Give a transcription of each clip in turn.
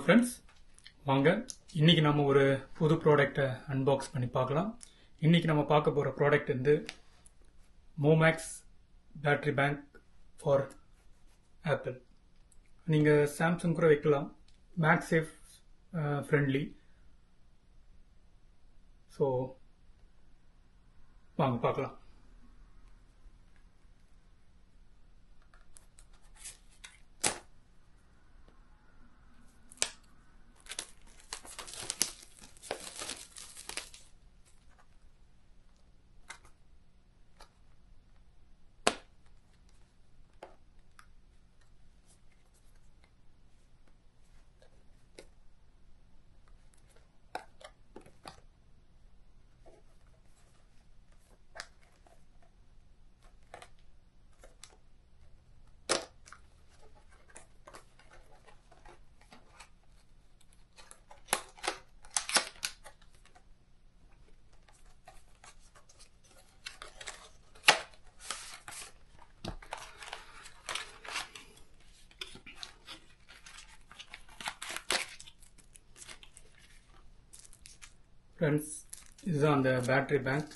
Friends, வாங்க இன்னைக்கு நம்ம ஒரு புது ப்ராடக்டை அன்பாக்ஸ் பண்ணி பார்க்கலாம். இன்னைக்கு நம்ம பார்க்க போகிற ப்ராடக்ட் வந்து மோமேக்ஸ் பேட்டரி பேங்க் ஃபார் ஆப்பிள். நீங்கள் சாம்சங் கூட வைக்கலாம், மேக்ஸேஃப் ஃப்ரெண்ட்லி. ஸோ வாங்க பார்க்கலாம். ஃப்ரெண்ட்ஸ், இதுதான் அந்த பேட்டரி பேங்க்.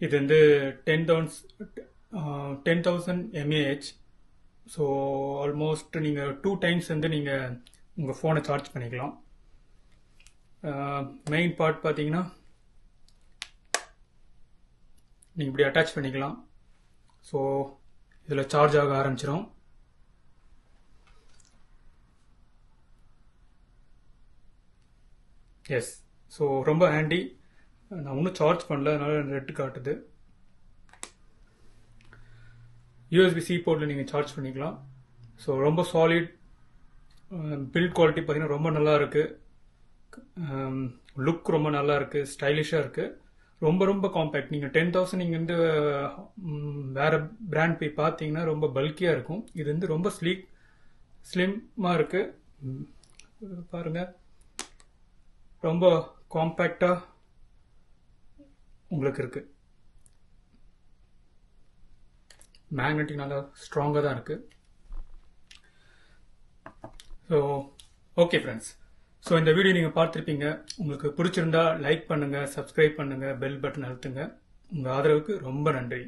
இது வந்து 10,000 mAh. ஸோ ஆல்மோஸ்ட் நீங்கள் 2 times வந்து நீங்கள் உங்கள் ஃபோனை சார்ஜ் பண்ணிக்கலாம். மெயின் பார்ட் பார்த்தீங்கன்னா நீங்கள் இப்படி அட்டாச் பண்ணிக்கலாம். ஸோ இதில் சார்ஜ் ஆக ஆரம்பிச்சிடும். எஸ், ஸோ ரொம்ப ஹேண்டி. நான் இன்னும் சார்ஜ் பண்ணல, அதனால ரெட் காட்டுது. USB-C போர்ட்டில் நீங்கள் சார்ஜ் பண்ணிக்கலாம். ஸோ ரொம்ப சாலிட். பில்ட் குவாலிட்டி பார்த்தீங்கன்னா ரொம்ப நல்லா இருக்குது. லுக் ரொம்ப நல்லா இருக்குது, ஸ்டைலிஷாக இருக்குது. ரொம்ப காம்பேக்ட். நீங்கள் 10,000 நீங்கள் வந்து வேறு பிராண்ட் போய் பார்த்தீங்கன்னா ரொம்ப பல்கியாக இருக்கும். இது வந்து ரொம்ப ஸ்லிம்மாக இருக்குது. பாருங்கள், ரொம்ப காம்பேக்டாக உங்களுக்கு இருக்குது. மேக்னெட்டிக் நல்லா ஸ்ட்ராங்காக தான் இருக்குது. ஸோ ஓகே ஃப்ரெண்ட்ஸ், ஸோ இந்த வீடியோ நீங்கள் பார்த்துருப்பீங்க. உங்களுக்கு பிடிச்சிருந்தா லைக் பண்ணுங்கள், சப்ஸ்கிரைப் பண்ணுங்கள், பெல் பட்டன் அழுத்துங்க. உங்கள் ஆதரவுக்கு ரொம்ப நன்றி.